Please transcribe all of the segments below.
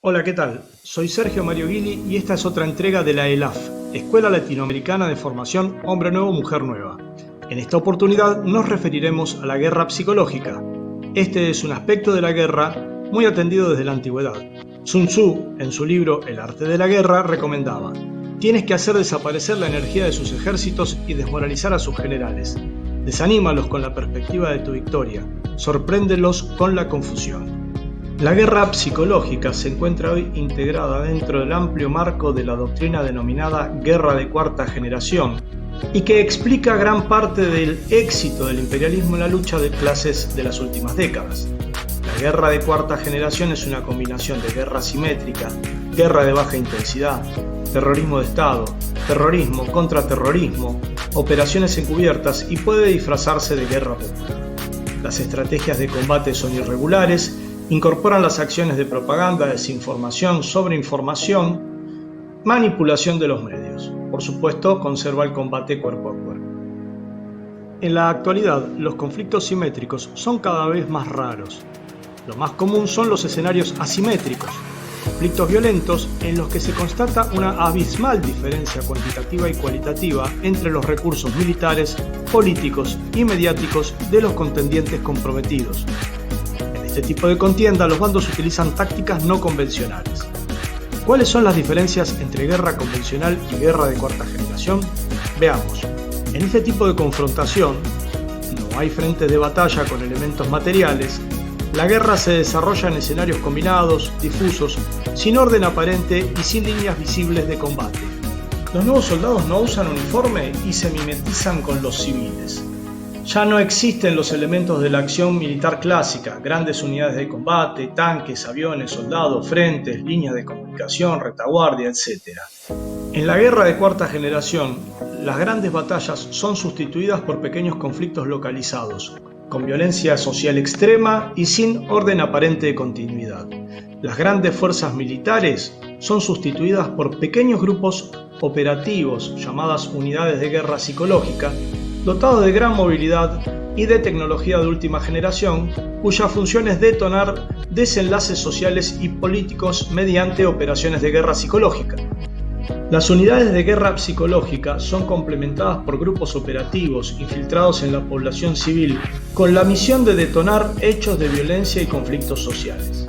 Hola, ¿qué tal? Soy Sergio Mario Guili y esta es otra entrega de la ELAF, Escuela Latinoamericana de Formación Hombre Nuevo, Mujer Nueva. En esta oportunidad nos referiremos a la guerra psicológica. Este es un aspecto de la guerra muy atendido desde la antigüedad. Sun Tzu, en su libro El arte de la guerra, recomendaba: tienes que hacer desaparecer la energía de sus ejércitos y desmoralizar a sus generales. Desanímalos con la perspectiva de tu victoria. Sorpréndelos con la confusión. La guerra psicológica se encuentra hoy integrada dentro del amplio marco de la doctrina denominada guerra de cuarta generación y que explica gran parte del éxito del imperialismo en la lucha de clases de las últimas décadas. La guerra de cuarta generación es una combinación de guerra asimétrica, guerra de baja intensidad, terrorismo de Estado, terrorismo, contraterrorismo, operaciones encubiertas y puede disfrazarse de guerra popular. Las estrategias de combate son irregulares, incorporan las acciones de propaganda, desinformación, sobreinformación, manipulación de los medios. Por supuesto, conserva el combate cuerpo a cuerpo. En la actualidad, los conflictos simétricos son cada vez más raros. Lo más común son los escenarios asimétricos, conflictos violentos en los que se constata una abismal diferencia cuantitativa y cualitativa entre los recursos militares, políticos y mediáticos de los contendientes comprometidos. En este tipo de contienda, los bandos utilizan tácticas no convencionales. ¿Cuáles son las diferencias entre guerra convencional y guerra de cuarta generación? Veamos. En este tipo de confrontación, no hay frentes de batalla con elementos materiales. La guerra se desarrolla en escenarios combinados, difusos, sin orden aparente y sin líneas visibles de combate. Los nuevos soldados no usan uniforme y se mimetizan con los civiles. Ya no existen los elementos de la acción militar clásica, grandes unidades de combate, tanques, aviones, soldados, frentes, líneas de comunicación, retaguardia, etc. En la guerra de cuarta generación, las grandes batallas son sustituidas por pequeños conflictos localizados, con violencia social extrema y sin orden aparente de continuidad. Las grandes fuerzas militares son sustituidas por pequeños grupos operativos, llamadas unidades de guerra psicológica, dotados de gran movilidad y de tecnología de última generación, cuya función es detonar desenlaces sociales y políticos mediante operaciones de guerra psicológica. Las unidades de guerra psicológica son complementadas por grupos operativos infiltrados en la población civil con la misión de detonar hechos de violencia y conflictos sociales.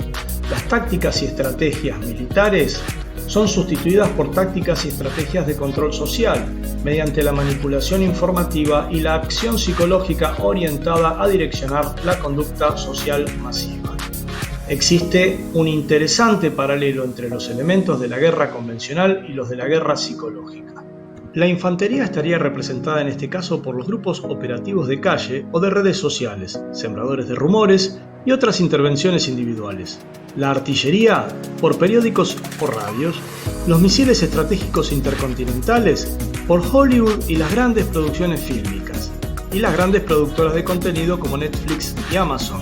Las tácticas y estrategias militares son sustituidas por tácticas y estrategias de control social mediante la manipulación informativa y la acción psicológica orientada a direccionar la conducta social masiva. Existe un interesante paralelo entre los elementos de la guerra convencional y los de la guerra psicológica. La infantería estaría representada en este caso por los grupos operativos de calle o de redes sociales, sembradores de rumores y otras intervenciones individuales. La artillería por periódicos o radios, los misiles estratégicos intercontinentales por Hollywood y las grandes producciones fílmicas, y las grandes productoras de contenido como Netflix y Amazon.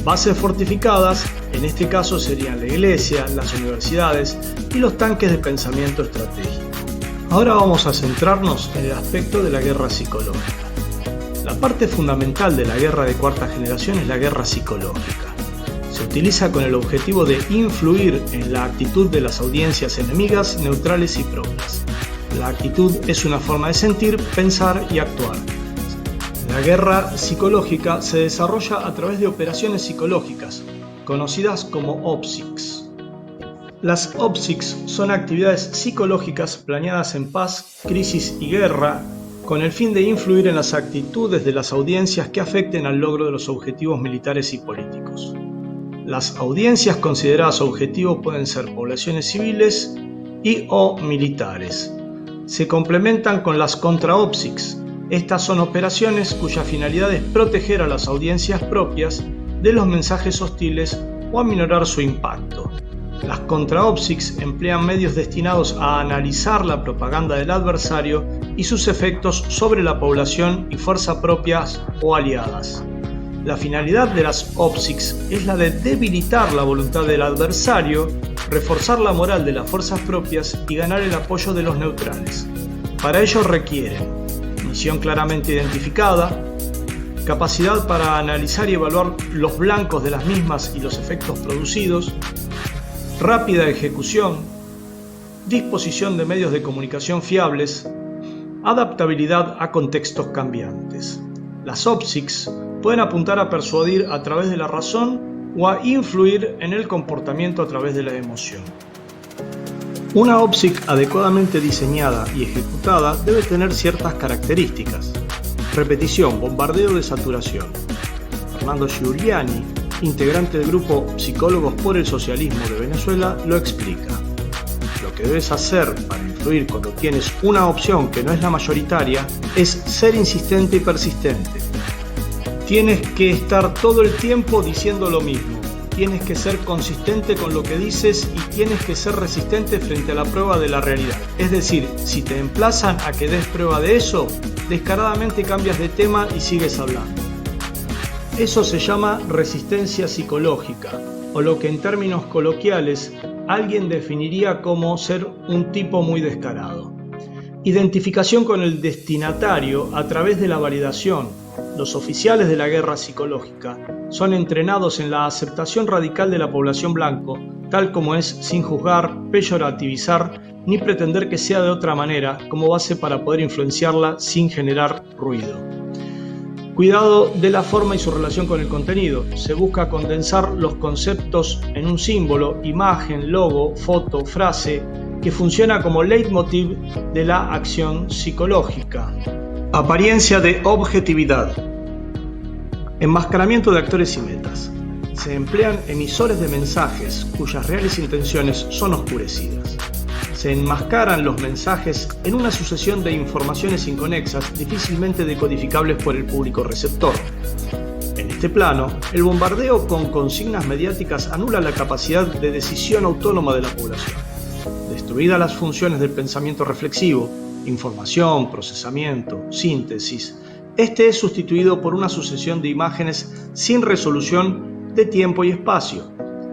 Bases fortificadas, en este caso serían la iglesia, las universidades y los tanques de pensamiento estratégico. Ahora vamos a centrarnos en el aspecto de la guerra psicológica. La parte fundamental de la guerra de cuarta generación es la guerra psicológica. Se utiliza con el objetivo de influir en la actitud de las audiencias enemigas, neutrales y propias. La actitud es una forma de sentir, pensar y actuar. La guerra psicológica se desarrolla a través de operaciones psicológicas, conocidas como OPSICs. Las OPSICs son actividades psicológicas planeadas en paz, crisis y guerra, con el fin de influir en las actitudes de las audiencias que afecten al logro de los objetivos militares y políticos. Las audiencias consideradas objetivos pueden ser poblaciones civiles y/o militares. Se complementan con las contra-OPSICs. Estas son operaciones cuya finalidad es proteger a las audiencias propias de los mensajes hostiles o aminorar su impacto. Las contra-OPSICs emplean medios destinados a analizar la propaganda del adversario y sus efectos sobre la población y fuerzas propias o aliadas. La finalidad de las OPSICs es la de debilitar la voluntad del adversario, reforzar la moral de las fuerzas propias y ganar el apoyo de los neutrales. Para ello requieren misión claramente identificada, capacidad para analizar y evaluar los blancos de las mismas y los efectos producidos, rápida ejecución, disposición de medios de comunicación fiables, adaptabilidad a contextos cambiantes. Las OPSICs pueden apuntar a persuadir a través de la razón o a influir en el comportamiento a través de la emoción. Una OPSIC adecuadamente diseñada y ejecutada debe tener ciertas características. Repetición, bombardeo de saturación. Fernando Giuliani, integrante del grupo Psicólogos por el Socialismo de Venezuela, lo explica. Lo que debes hacer para influir cuando tienes una opción que no es la mayoritaria es ser insistente y persistente. Tienes que estar todo el tiempo diciendo lo mismo. Tienes que ser consistente con lo que dices y tienes que ser resistente frente a la prueba de la realidad. Es decir, si te emplazan a que des prueba de eso, descaradamente cambias de tema y sigues hablando. Eso se llama resistencia psicológica, o lo que en términos coloquiales alguien definiría como ser un tipo muy descarado. Identificación con el destinatario a través de la validación. Los oficiales de la guerra psicológica son entrenados en la aceptación radical de la población blanco, tal como es, sin juzgar, peyorativizar, ni pretender que sea de otra manera como base para poder influenciarla sin generar ruido. Cuidado de la forma y su relación con el contenido. Se busca condensar los conceptos en un símbolo, imagen, logo, foto, frase, que funciona como leitmotiv de la acción psicológica. Apariencia de objetividad. Enmascaramiento de actores y metas. Se emplean emisores de mensajes cuyas reales intenciones son oscurecidas. Se enmascaran los mensajes en una sucesión de informaciones inconexas difícilmente decodificables por el público receptor. En este plano, el bombardeo con consignas mediáticas anula la capacidad de decisión autónoma de la población. Destruidas las funciones del pensamiento reflexivo, información, procesamiento, síntesis, este es sustituido por una sucesión de imágenes sin resolución de tiempo y espacio.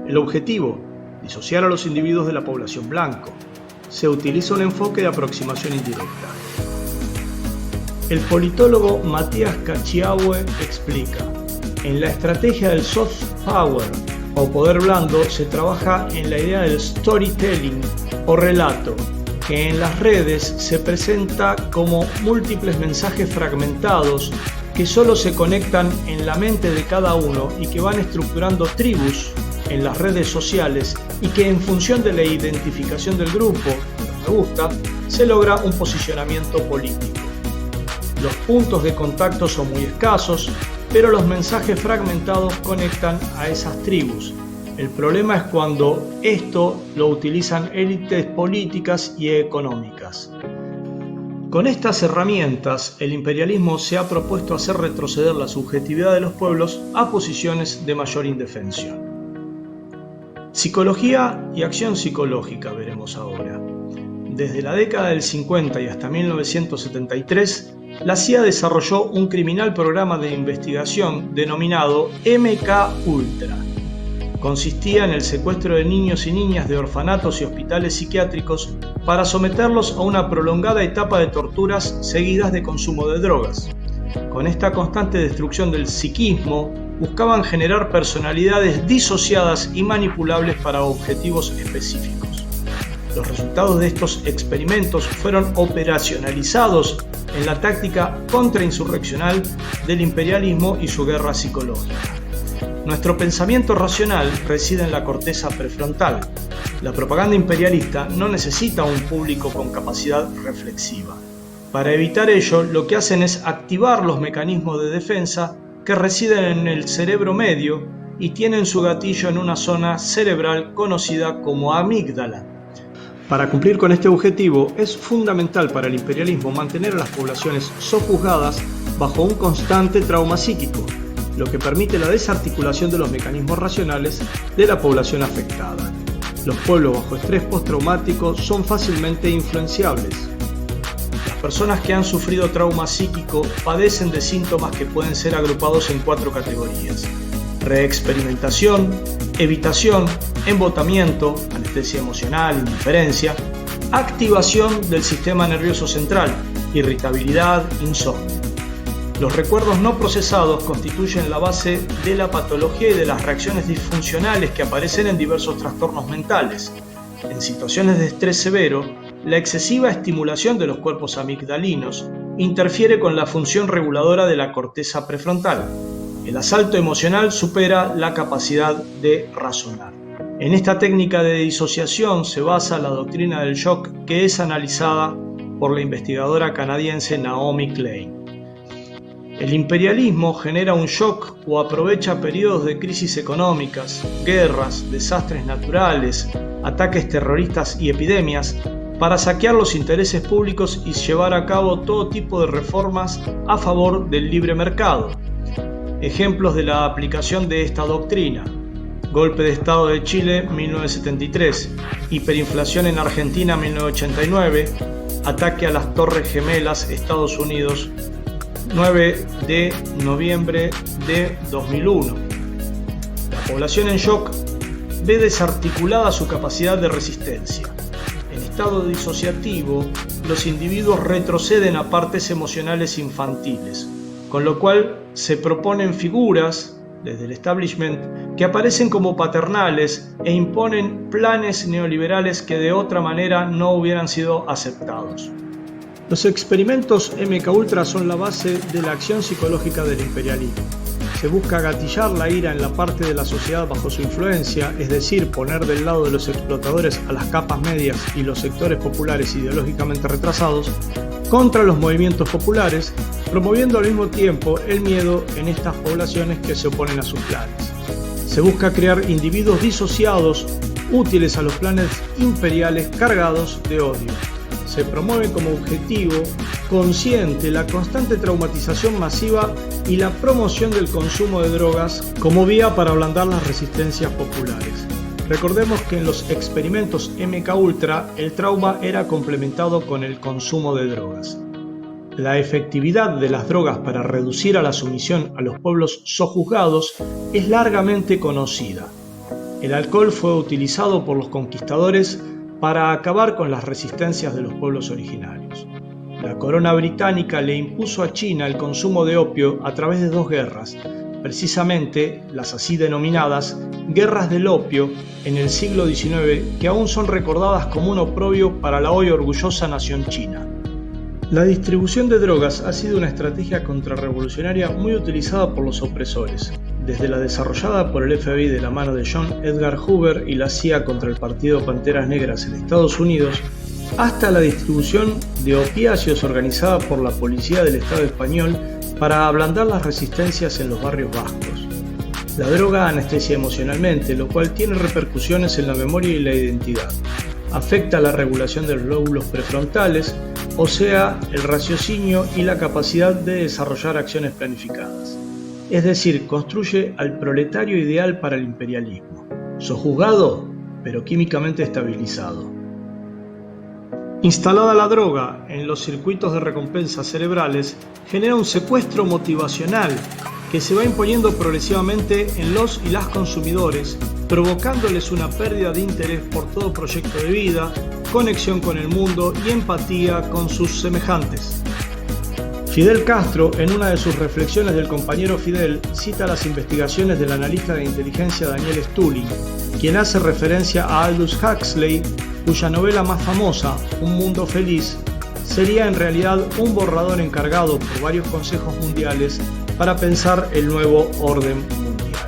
El objetivo, disociar a los individuos de la población blanco. Se utiliza un enfoque de aproximación indirecta. El politólogo Matías Cachiahue explica: en la estrategia del soft power o poder blando se trabaja en la idea del storytelling o relato, que en las redes se presenta como múltiples mensajes fragmentados que solo se conectan en la mente de cada uno y que van estructurando tribus en las redes sociales y que en función de la identificación del grupo, de me gusta, se logra un posicionamiento político. Los puntos de contacto son muy escasos, pero los mensajes fragmentados conectan a esas tribus. El problema es cuando esto lo utilizan élites políticas y económicas. Con estas herramientas, el imperialismo se ha propuesto hacer retroceder la subjetividad de los pueblos a posiciones de mayor indefensión. Psicología y acción psicológica veremos ahora. Desde la década del 50 y hasta 1973, la CIA desarrolló un criminal programa de investigación denominado MK-Ultra. Consistía en el secuestro de niños y niñas de orfanatos y hospitales psiquiátricos para someterlos a una prolongada etapa de torturas seguidas de consumo de drogas. Con esta constante destrucción del psiquismo, buscaban generar personalidades disociadas y manipulables para objetivos específicos. Los resultados de estos experimentos fueron operacionalizados en la táctica contrainsurreccional del imperialismo y su guerra psicológica. Nuestro pensamiento racional reside en la corteza prefrontal. La propaganda imperialista no necesita un público con capacidad reflexiva. Para evitar ello, lo que hacen es activar los mecanismos de defensa que residen en el cerebro medio y tienen su gatillo en una zona cerebral conocida como amígdala. Para cumplir con este objetivo, es fundamental para el imperialismo mantener a las poblaciones sojuzgadas bajo un constante trauma psíquico, lo que permite la desarticulación de los mecanismos racionales de la población afectada. Los pueblos bajo estrés postraumático son fácilmente influenciables. Las personas que han sufrido trauma psíquico padecen de síntomas que pueden ser agrupados en 4 categorías: reexperimentación, evitación, embotamiento, anestesia emocional, indiferencia, activación del sistema nervioso central, irritabilidad, insomnio. Los recuerdos no procesados constituyen la base de la patología y de las reacciones disfuncionales que aparecen en diversos trastornos mentales. En situaciones de estrés severo, la excesiva estimulación de los cuerpos amigdalinos interfiere con la función reguladora de la corteza prefrontal. El asalto emocional supera la capacidad de razonar. En esta técnica de disociación se basa la doctrina del shock, que es analizada por la investigadora canadiense Naomi Klein. El imperialismo genera un shock o aprovecha periodos de crisis económicas, guerras, desastres naturales, ataques terroristas y epidemias para saquear los intereses públicos y llevar a cabo todo tipo de reformas a favor del libre mercado. Ejemplos de la aplicación de esta doctrina: golpe de Estado de Chile 1973, hiperinflación en Argentina 1989, ataque a las Torres Gemelas Estados Unidos 9 de noviembre de 2001. La población en shock ve desarticulada su capacidad de resistencia. En estado disociativo, los individuos retroceden a partes emocionales infantiles, con lo cual se proponen figuras, desde el establishment, que aparecen como paternales e imponen planes neoliberales que de otra manera no hubieran sido aceptados. Los experimentos MKUltra son la base de la acción psicológica del imperialismo. Se busca gatillar la ira en la parte de la sociedad bajo su influencia, es decir, poner del lado de los explotadores a las capas medias y los sectores populares ideológicamente retrasados, contra los movimientos populares, promoviendo al mismo tiempo el miedo en estas poblaciones que se oponen a sus planes. Se busca crear individuos disociados, útiles a los planes imperiales cargados de odio. Se promueve como objetivo consciente la constante traumatización masiva y la promoción del consumo de drogas como vía para ablandar las resistencias populares. Recordemos que en los experimentos MKUltra el trauma era complementado con el consumo de drogas. La efectividad de las drogas para reducir a la sumisión a los pueblos sojuzgados es largamente conocida. El alcohol fue utilizado por los conquistadores para acabar con las resistencias de los pueblos originarios. La corona británica le impuso a China el consumo de opio a través de 2 guerras, precisamente las así denominadas guerras del opio en el siglo XIX, que aún son recordadas como un oprobio para la hoy orgullosa nación china. La distribución de drogas ha sido una estrategia contrarrevolucionaria muy utilizada por los opresores, desde la desarrollada por el FBI de la mano de John Edgar Hoover y la CIA contra el Partido Panteras Negras en Estados Unidos, hasta la distribución de opiáceos organizada por la policía del Estado español para ablandar las resistencias en los barrios vascos. La droga anestesia emocionalmente, lo cual tiene repercusiones en la memoria y la identidad. Afecta la regulación de los lóbulos prefrontales, o sea, el raciocinio y la capacidad de desarrollar acciones planificadas. Es decir, construye al proletario ideal para el imperialismo, sojuzgado, pero químicamente estabilizado. Instalada la droga en los circuitos de recompensa cerebrales, genera un secuestro motivacional que se va imponiendo progresivamente en los y las consumidores, provocándoles una pérdida de interés por todo proyecto de vida, conexión con el mundo y empatía con sus semejantes. Fidel Castro, en una de sus reflexiones del compañero Fidel, cita las investigaciones del analista de inteligencia Daniel Stulin, quien hace referencia a Aldous Huxley, cuya novela más famosa, Un Mundo Feliz, sería en realidad un borrador encargado por varios consejos mundiales para pensar el nuevo orden mundial.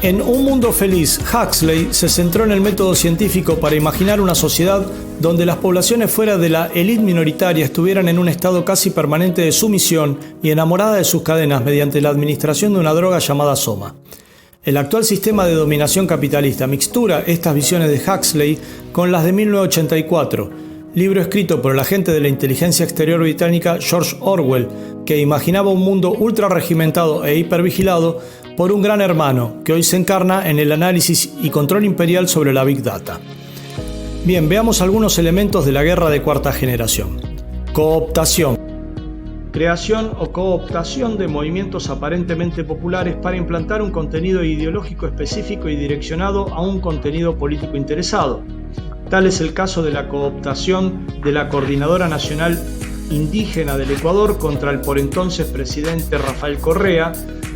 En Un Mundo Feliz, Huxley se centró en el método científico para imaginar una sociedad donde las poblaciones fuera de la élite minoritaria estuvieran en un estado casi permanente de sumisión y enamorada de sus cadenas mediante la administración de una droga llamada soma. El actual sistema de dominación capitalista mixtura estas visiones de Huxley con las de 1984, libro escrito por el agente de la inteligencia exterior británica George Orwell, que imaginaba un mundo ultra regimentado e hipervigilado por un gran hermano que hoy se encarna en el análisis y control imperial sobre la Big Data. Bien, veamos algunos elementos de la guerra de cuarta generación. Cooptación. Creación o cooptación de movimientos aparentemente populares para implantar un contenido ideológico específico y direccionado a un contenido político interesado. Tal es el caso de la cooptación de la Coordinadora Nacional indígena del Ecuador contra el por entonces presidente Rafael Correa,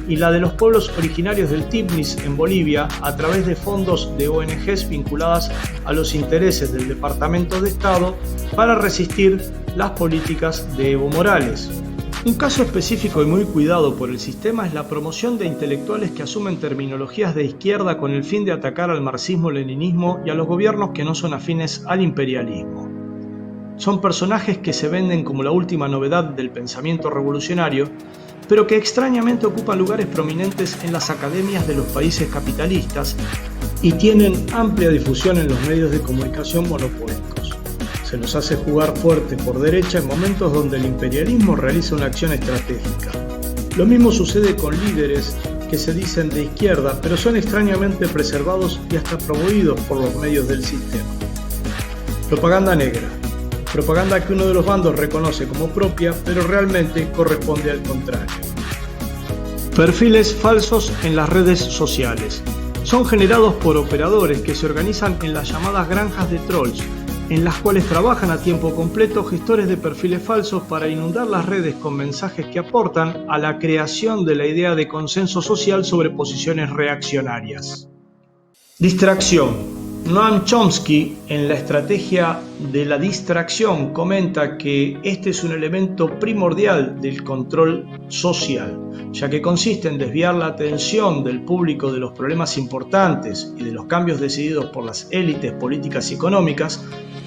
y la de los pueblos originarios del Tibnis en Bolivia a través de fondos de ONGs vinculadas a los intereses del Departamento de Estado para resistir las políticas de Evo Morales. Un caso específico y muy cuidado por el sistema es la promoción de intelectuales que asumen terminologías de izquierda con el fin de atacar al marxismo-leninismo y a los gobiernos que no son afines al imperialismo. Son personajes que se venden como la última novedad del pensamiento revolucionario, pero que extrañamente ocupan lugares prominentes en las academias de los países capitalistas y tienen amplia difusión en los medios de comunicación monopólicos. Se los hace jugar fuerte por derecha en momentos donde el imperialismo realiza una acción estratégica. Lo mismo sucede con líderes que se dicen de izquierda, pero son extrañamente preservados y hasta promovidos por los medios del sistema. Propaganda negra. Propaganda que uno de los bandos reconoce como propia, pero realmente corresponde al contrario. Perfiles falsos en las redes sociales. Son generados por operadores que se organizan en las llamadas granjas de trolls, en las cuales trabajan a tiempo completo gestores de perfiles falsos para inundar las redes con mensajes que aportan a la creación de la idea de consenso social sobre posiciones reaccionarias. Distracción. Noam Chomsky, en la estrategia de la distracción, comenta que este es un elemento primordial del control social, ya que consiste en desviar la atención del público de los problemas importantes y de los cambios decididos por las élites políticas y económicas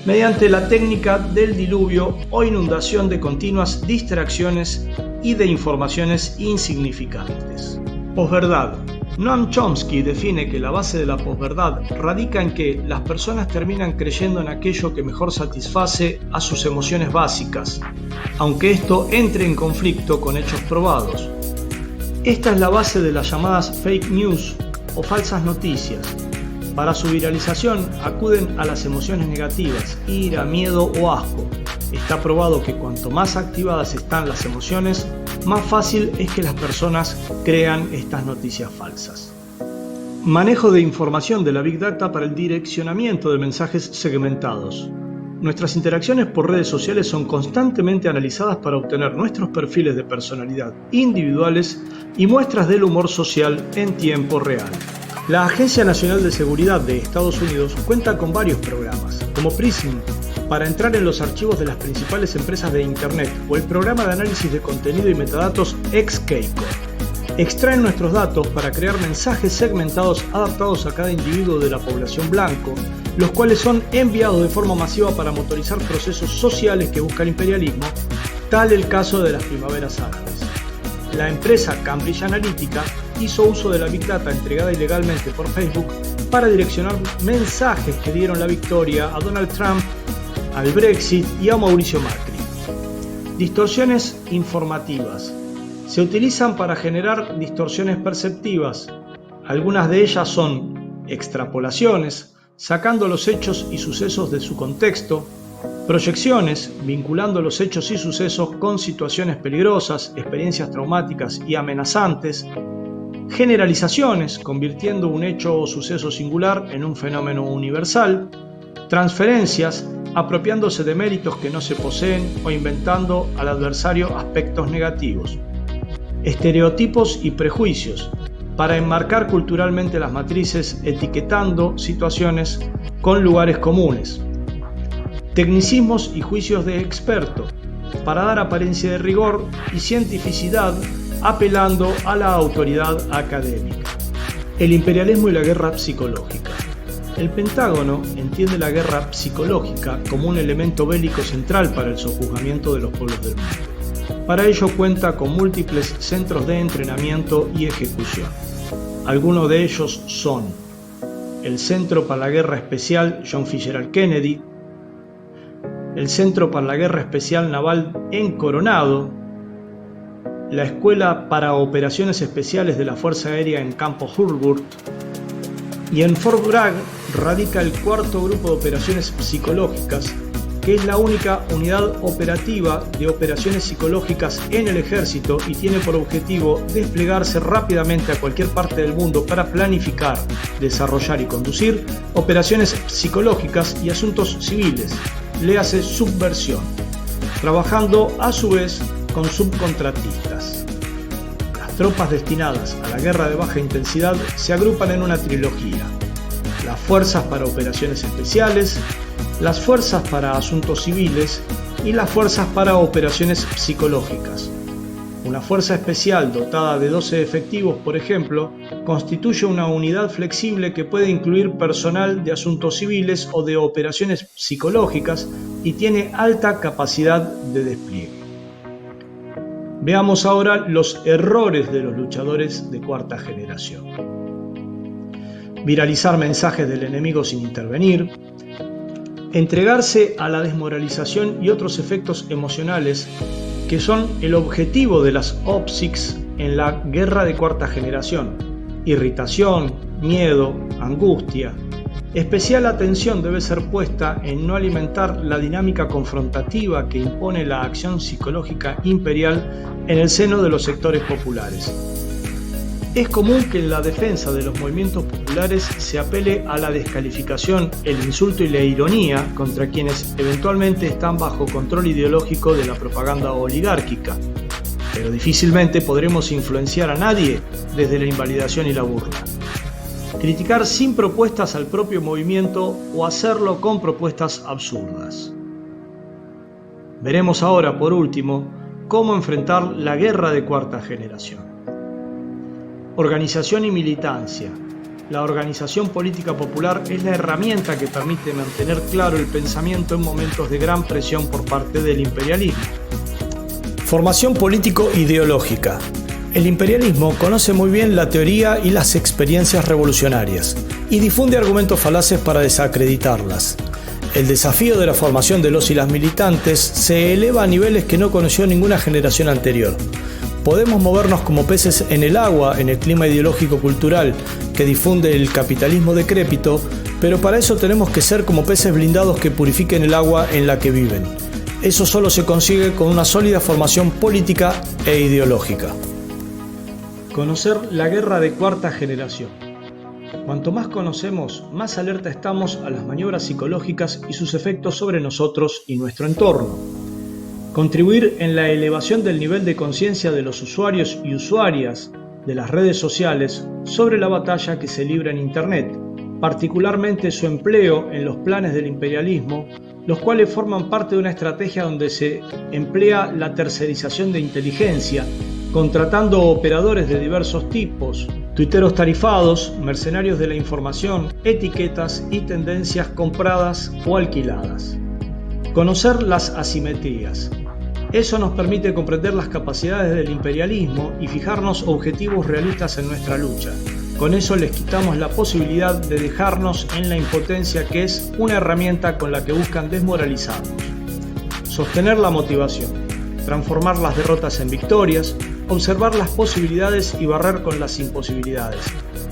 mediante la técnica del diluvio o inundación de continuas distracciones y de informaciones insignificantes. Posverdad. Noam Chomsky define que la base de la posverdad radica en que las personas terminan creyendo en aquello que mejor satisface a sus emociones básicas, aunque esto entre en conflicto con hechos probados. Esta es la base de las llamadas fake news o falsas noticias. Para su viralización acuden a las emociones negativas, ira, miedo o asco. Está probado que cuanto más activadas están las emociones, más fácil es que las personas crean estas noticias falsas. Manejo de información de la Big Data para el direccionamiento de mensajes segmentados. Nuestras interacciones por redes sociales son constantemente analizadas para obtener nuestros perfiles de personalidad individuales y muestras del humor social en tiempo real. La Agencia Nacional de Seguridad de Estados Unidos cuenta con varios programas, como PRISM, para entrar en los archivos de las principales empresas de Internet, o el programa de análisis de contenido y metadatos XKeiko. Extraen nuestros datos para crear mensajes segmentados adaptados a cada individuo de la población blanco, los cuales son enviados de forma masiva para motorizar procesos sociales que busca el imperialismo, tal el caso de las primaveras árabes. La empresa Cambridge Analytica hizo uso de la Big Data entregada ilegalmente por Facebook para direccionar mensajes que dieron la victoria a Donald Trump, al Brexit y a Mauricio Macri. Distorsiones informativas. Se utilizan para generar distorsiones perceptivas. Algunas de ellas son extrapolaciones, sacando los hechos y sucesos de su contexto, proyecciones, vinculando los hechos y sucesos con situaciones peligrosas, experiencias traumáticas y amenazantes, generalizaciones, convirtiendo un hecho o suceso singular en un fenómeno universal, transferencias, apropiándose de méritos que no se poseen o inventando al adversario aspectos negativos, estereotipos y prejuicios, para enmarcar culturalmente las matrices, etiquetando situaciones con lugares comunes, tecnicismos y juicios de experto, para dar apariencia de rigor y cientificidad, apelando a la autoridad académica. El imperialismo y la guerra psicológica. El Pentágono entiende la guerra psicológica como un elemento bélico central para el sojuzgamiento de los pueblos del mundo. Para ello cuenta con múltiples centros de entrenamiento y ejecución. Algunos de ellos son el Centro para la Guerra Especial John Fitzgerald Kennedy, el Centro para la Guerra Especial Naval en Coronado, la Escuela para Operaciones Especiales de la Fuerza Aérea en Campo Hurlburt, y en Fort Bragg radica el cuarto grupo de operaciones psicológicas, que es la única unidad operativa de operaciones psicológicas en el ejército y tiene por objetivo desplegarse rápidamente a cualquier parte del mundo para planificar, desarrollar y conducir operaciones psicológicas y asuntos civiles, léase subversión. trabajando a su vez con subcontratistas. Las tropas destinadas a la guerra de baja intensidad se agrupan en una trilogía: las fuerzas para operaciones especiales, las fuerzas para asuntos civiles y las fuerzas para operaciones psicológicas. Una fuerza especial dotada de 12 efectivos, por ejemplo, constituye una unidad flexible que puede incluir personal de asuntos civiles o de operaciones psicológicas y tiene alta capacidad de despliegue. Veamos ahora los errores de los luchadores de cuarta generación. Viralizar mensajes del enemigo sin intervenir, entregarse a la desmoralización y otros efectos emocionales que son el objetivo de las OPSICs en la guerra de cuarta generación: irritación, miedo, angustia. Especial atención debe ser puesta en no alimentar la dinámica confrontativa que impone la acción psicológica imperial en el seno de los sectores populares. Es común que en la defensa de los movimientos populares se apele a la descalificación, el insulto y la ironía contra quienes eventualmente están bajo control ideológico de la propaganda oligárquica, pero difícilmente podremos influenciar a nadie desde la invalidación y la burla. Criticar sin propuestas al propio movimiento o hacerlo con propuestas absurdas. Veremos ahora, por último, cómo enfrentar la guerra de cuarta generación. Organización y militancia. La organización política popular es la herramienta que permite mantener claro el pensamiento en momentos de gran presión por parte del imperialismo. Formación político-ideológica. El imperialismo conoce muy bien la teoría y las experiencias revolucionarias y difunde argumentos falaces para desacreditarlas. El desafío de la formación de los y las militantes se eleva a niveles que no conoció ninguna generación anterior. Podemos movernos como peces en el agua en el clima ideológico-cultural que difunde el capitalismo decrépito, pero para eso tenemos que ser como peces blindados que purifiquen el agua en la que viven. Eso solo se consigue con una sólida formación política e ideológica. Conocer la guerra de cuarta generación. Cuanto más conocemos, más alerta estamos a las maniobras psicológicas y sus efectos sobre nosotros y nuestro entorno. Contribuir en la elevación del nivel de conciencia de los usuarios y usuarias de las redes sociales sobre la batalla que se libra en Internet, particularmente su empleo en los planes del imperialismo, los cuales forman parte de una estrategia donde se emplea la tercerización de inteligencia, contratando operadores de diversos tipos, tuiteros tarifados, mercenarios de la información, etiquetas y tendencias compradas o alquiladas. Conocer las asimetrías. Eso nos permite comprender las capacidades del imperialismo y fijarnos objetivos realistas en nuestra lucha. Con eso les quitamos la posibilidad de dejarnos en la impotencia, que es una herramienta con la que buscan desmoralizarnos. Sostener la motivación, transformar las derrotas en victorias, observar las posibilidades y barrer con las imposibilidades.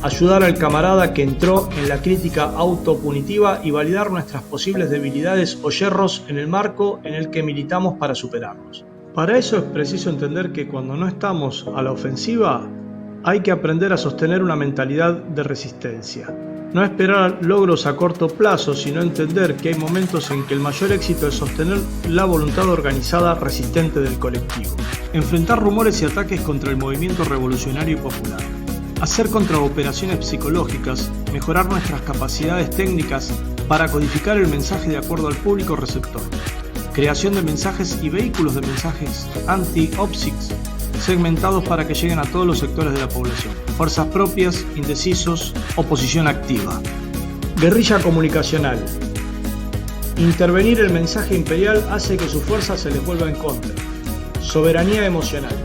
Ayudar al camarada que entró en la crítica autopunitiva y validar nuestras posibles debilidades o yerros en el marco en el que militamos para superarlos. Para eso es preciso entender que cuando no estamos a la ofensiva, hay que aprender a sostener una mentalidad de resistencia. No esperar logros a corto plazo, sino entender que hay momentos en que el mayor éxito es sostener la voluntad organizada resistente del colectivo. Enfrentar rumores y ataques contra el movimiento revolucionario y popular. Hacer contraoperaciones psicológicas, mejorar nuestras capacidades técnicas para codificar el mensaje de acuerdo al público receptor. Creación de mensajes y vehículos de mensajes anti-OPSICs, segmentados para que lleguen a todos los sectores de la población. Fuerzas propias, indecisos, oposición activa. Guerrilla comunicacional. Intervenir el mensaje imperial hace que su fuerza se les vuelva en contra. Soberanía emocional.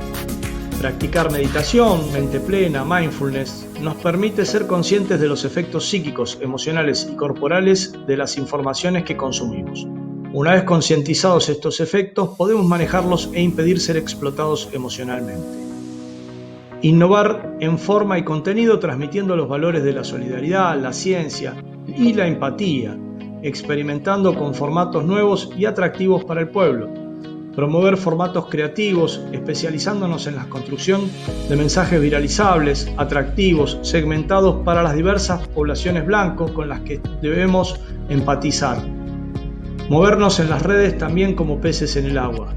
Practicar meditación, mente plena, mindfulness, nos permite ser conscientes de los efectos psíquicos, emocionales y corporales de las informaciones que consumimos. Una vez concientizados estos efectos, podemos manejarlos e impedir ser explotados emocionalmente. Innovar en forma y contenido transmitiendo los valores de la solidaridad, la ciencia y la empatía, experimentando con formatos nuevos y atractivos para el pueblo. Promover formatos creativos, especializándonos en la construcción de mensajes viralizables, atractivos, segmentados para las diversas poblaciones blancas con las que debemos empatizar. Movernos en las redes también como peces en el agua.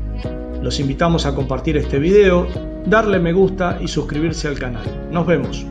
Los invitamos a compartir este video, darle me gusta y suscribirse al canal. Nos vemos.